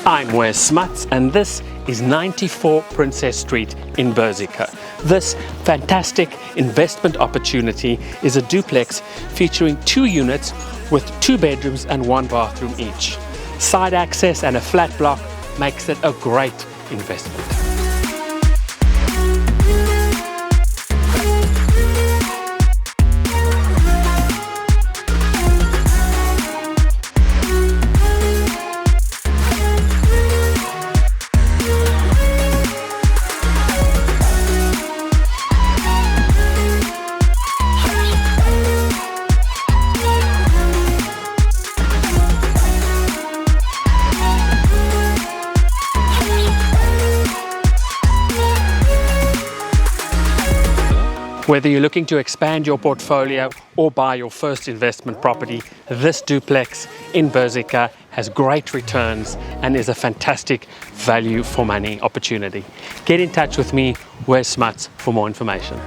I'm Wes Smuts and this is 94 Princess Street in Berserker. This fantastic investment opportunity is a duplex featuring 2 units with 2 bedrooms and 1 bathroom each. Side access and a flat block makes it a great investment. Whether you're looking to expand your portfolio or buy your first investment property, this duplex in Berserker has great returns and is a fantastic value for money opportunity. Get in touch with me, Wes Smuts, for more information.